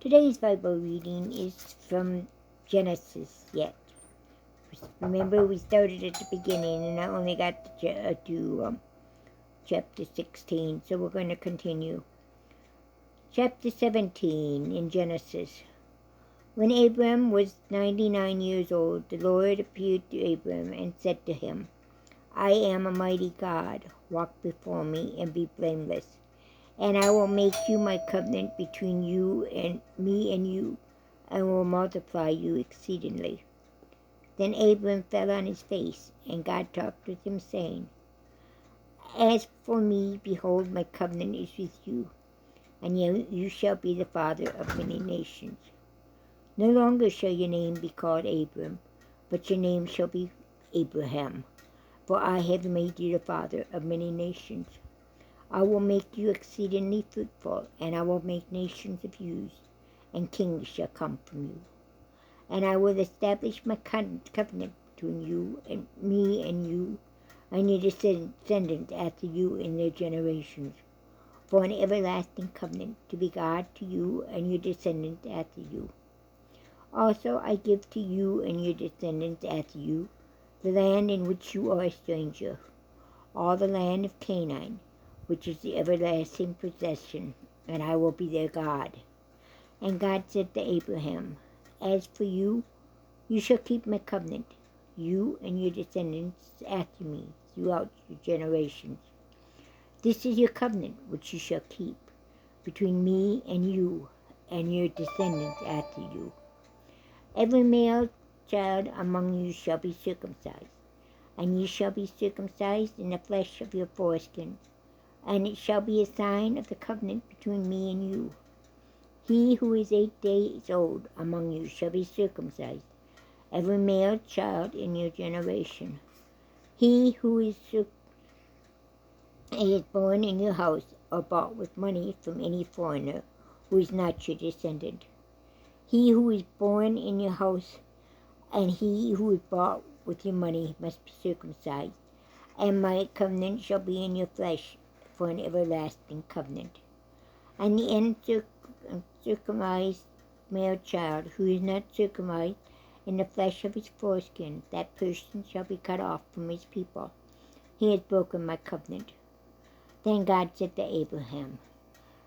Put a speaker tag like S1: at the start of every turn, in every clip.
S1: Today's Bible reading is from Genesis yet. Remember, we started at the beginning and I only got to chapter 16, so we're going to continue. Chapter 17 in Genesis. When Abram was 99 years old, the Lord appeared to Abram and said to him, I am a mighty God. Walk before me and be blameless. And I will make you my covenant between you and me and you, and will multiply you exceedingly. Then Abram fell on his face, and God talked with him, saying, As for me, behold, my covenant is with you, and you shall be the father of many nations. No longer shall your name be called Abram, but your name shall be Abraham, for I have made you the father of many nations. I will make you exceedingly fruitful, and I will make nations of you, and kings shall come from you. And I will establish my covenant between you and me and you, and your descendants after you in their generations, for an everlasting covenant to be God to you and your descendants after you. Also I give to you and your descendants after you the land in which you are a stranger, all the land of Canaan, which is the everlasting possession, and I will be their God. And God said to Abraham, As for you, you shall keep my covenant, you and your descendants after me, throughout your generations. This is your covenant which you shall keep, between me and your descendants after you. Every male child among you shall be circumcised, and ye shall be circumcised in the flesh of your foreskin, and it shall be a sign of the covenant between me and you. He who is 8 days old among you shall be circumcised, every male child in your generation. He who is born in your house or bought with money from any foreigner who is not your descendant. He who is born in your house and he who is bought with your money must be circumcised, and my covenant shall be in your flesh for an everlasting covenant. And the uncircumcised male child who is not circumcised in the flesh of his foreskin, that person shall be cut off from his people. He has broken my covenant. Then God said to Abraham,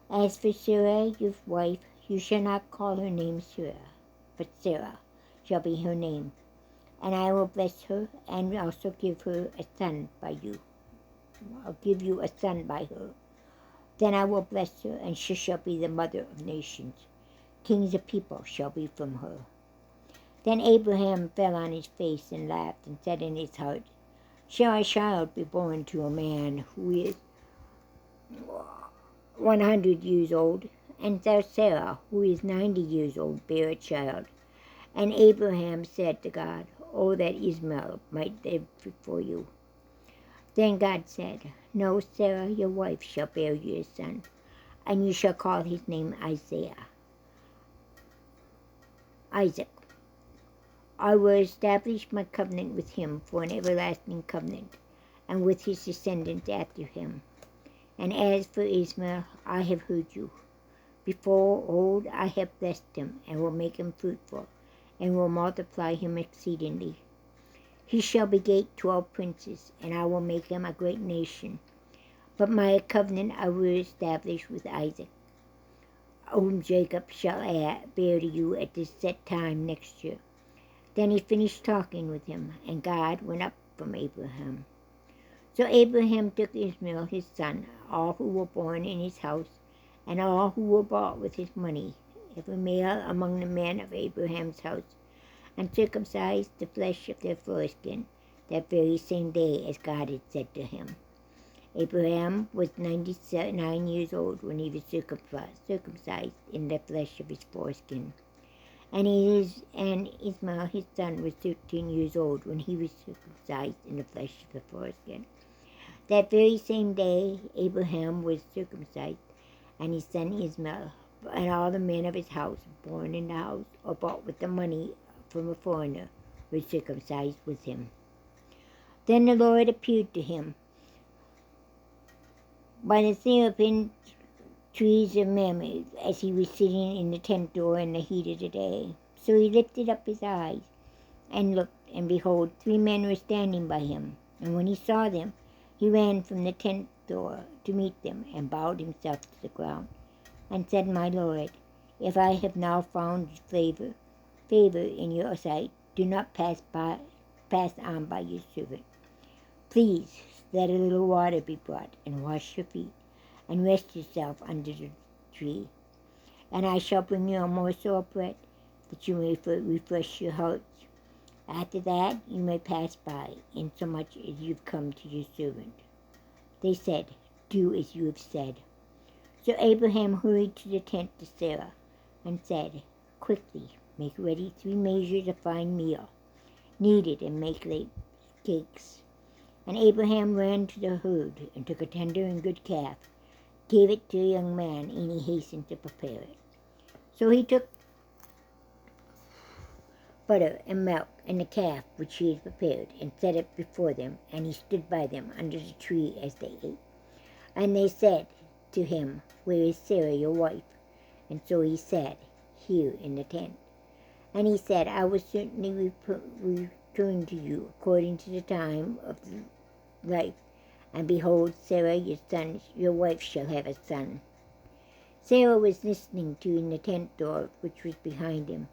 S1: As for Sarah, your wife, you shall not call her name Sarah, but Sarah shall be her name. And I will bless her, and also give her a son by you. I'll give you a son by her. Then I will bless her, and she shall be the mother of nations. Kings of people shall be from her. Then Abraham fell on his face and laughed, and said in his heart, Shall a child be born to a man who is 100 years old? And shall Sarah, who is 90 years old, bear a child? And Abraham said to God, Oh, that Ishmael might live before you. Then God said, No, Sarah, your wife, shall bear you a son, and you shall call his name Isaac. I will establish my covenant with him for an everlasting covenant, and with his descendants after him. And as for Ishmael, I have heard you. Before old I have blessed him, and will make him fruitful, and will multiply him exceedingly. He shall beget 12 princes, and I will make him a great nation. But my covenant I will establish with Isaac, whom Jacob shall bear to you at this set time next year. Then he finished talking with him, and God went up from Abraham. So Abraham took Ishmael his son, all who were born in his house, and all who were bought with his money, every male among the men of Abraham's house, and circumcised the flesh of their foreskin that very same day as God had said to him. Abraham was 99 years old when he was circumcised in the flesh of his foreskin. And Ishmael his son was 13 years old when he was circumcised in the flesh of the foreskin. That very same day Abraham was circumcised, and his son Ishmael, and all the men of his house, born in the house or bought with the money from a foreigner, were circumcised with him. Then the Lord appeared to him by the seraphim trees of Mamre as he was sitting in the tent door in the heat of the day. So he lifted up his eyes and looked, and behold, 3 men were standing by him. And when he saw them, he ran from the tent door to meet them, and bowed himself to the ground, and said, My Lord, if I have now found favor in your sight, do not pass on by your servant. Please let a little water be brought, and wash your feet, and rest yourself under the tree. And I shall bring you a morsel of bread, that you may refresh your hearts. After that you may pass by, insomuch as you've come to your servant. They said, Do as you have said. So Abraham hurried to the tent to Sarah, and said, Quickly make ready 3 measures of fine meal, knead it, and make late cakes. And Abraham ran to the herd, and took a tender and good calf, gave it to a young man, and he hastened to prepare it. So he took butter and milk and the calf which he had prepared, and set it before them, and he stood by them under the tree as they ate. And they said to him, Where is Sarah your wife? And so he said, Here in the tent. And he said, I will certainly return to you according to the time of life, and behold, Sarah your wife shall have a son. Sarah was listening to in the tent door which was behind him.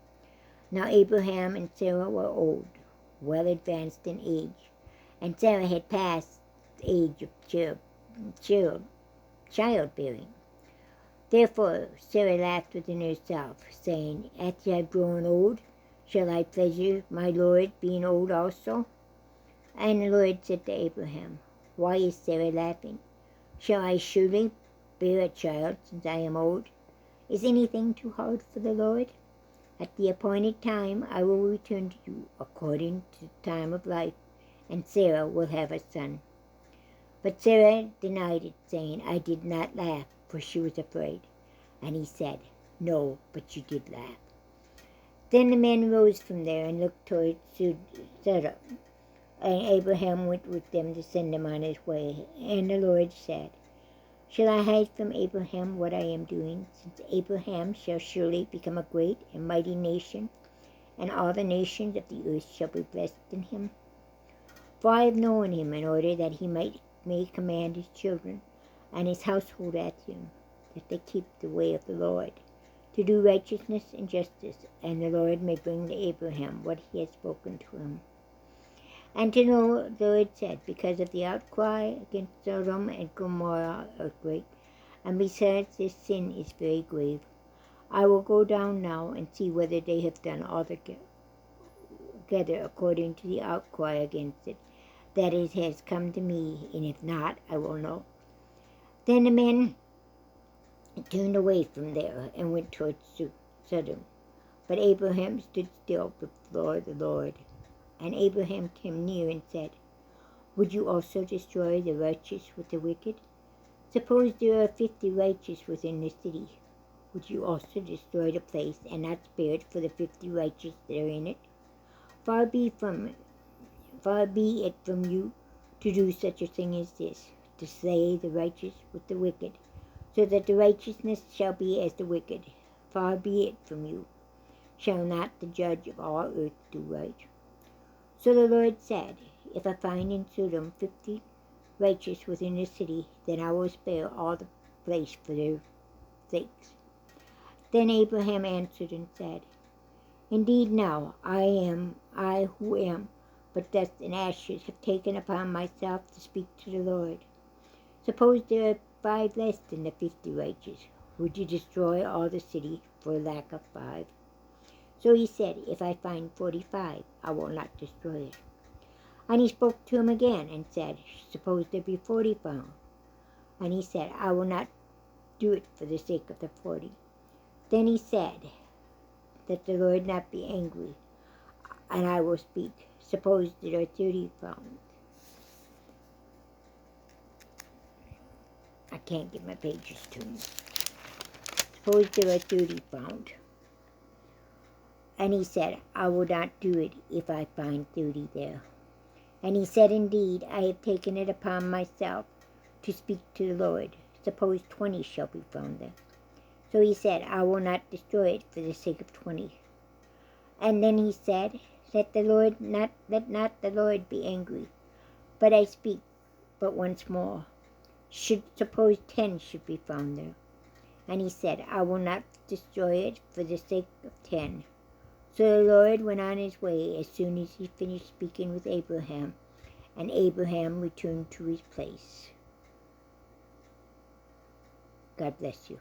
S1: Now Abraham and Sarah were old, well advanced in age, and Sarah had passed the age of childbearing. Therefore Sarah laughed within herself, saying, After I have grown old, shall I pleasure my Lord being old also? And the Lord said to Abraham, Why is Sarah laughing? Shall I surely bear a child since I am old? Is anything too hard for the Lord? At the appointed time I will return to you according to the time of life, and Sarah will have a son. But Sarah denied it, saying, I did not laugh, for she was afraid. And he said, No, but you did laugh. Then the men rose from there and looked toward Sodom. And Abraham went with them to send him on his way. And the Lord said, Shall I hide from Abraham what I am doing, since Abraham shall surely become a great and mighty nation, and all the nations of the earth shall be blessed in him? For I have known him in order that he may command his children and his household after him, that they keep the way of the Lord, to do righteousness and justice, and the Lord may bring to Abraham what he has spoken to him. And to know, the Lord said, because of the outcry against Sodom and Gomorrah earthquake, and besides their sin is very grave, I will go down now and see whether they have done altogether according to the outcry against it, that it has come to me, and if not, I will know. Then the men turned away from there and went towards Sodom. But Abraham stood still before the Lord. And Abraham came near and said, Would you also destroy the righteous with the wicked? Suppose there are 50 righteous within the city. Would you also destroy the place and not spare it for the 50 righteous that are in it? Far be it from you to do such a thing as this, to slay the righteous with the wicked, so that the righteousness shall be as the wicked. Far be it from you. Shall not the judge of all earth do right? So the Lord said, If I find in Sodom 50 righteous within the city, then I will spare all the place for their sakes. Then Abraham answered and said, Indeed now I who am but dust and ashes have taken upon myself to speak to the Lord. Suppose there are 5 less than the 50 righteous. Would you destroy all the city for lack of 5? So he said, If I find 45, I will not destroy it. And he spoke to him again and said, Suppose there be 40 found. And he said, I will not do it for the sake of the 40. Then he said, That the Lord not be angry, and I will speak. Suppose there are 30 found. I can't get my pages turned. Suppose there are 30 found. And he said, I will not do it if I find 30 there. And he said, Indeed, I have taken it upon myself to speak to the Lord. suppose 20 shall be found there. So he said, I will not destroy it for the sake of 20. And then he said, let not the Lord be angry, but I speak but once more. Suppose 10 should be found there. And he said, I will not destroy it for the sake of 10. So the Lord went on his way as soon as he finished speaking with Abraham, and Abraham returned to his place. God bless you.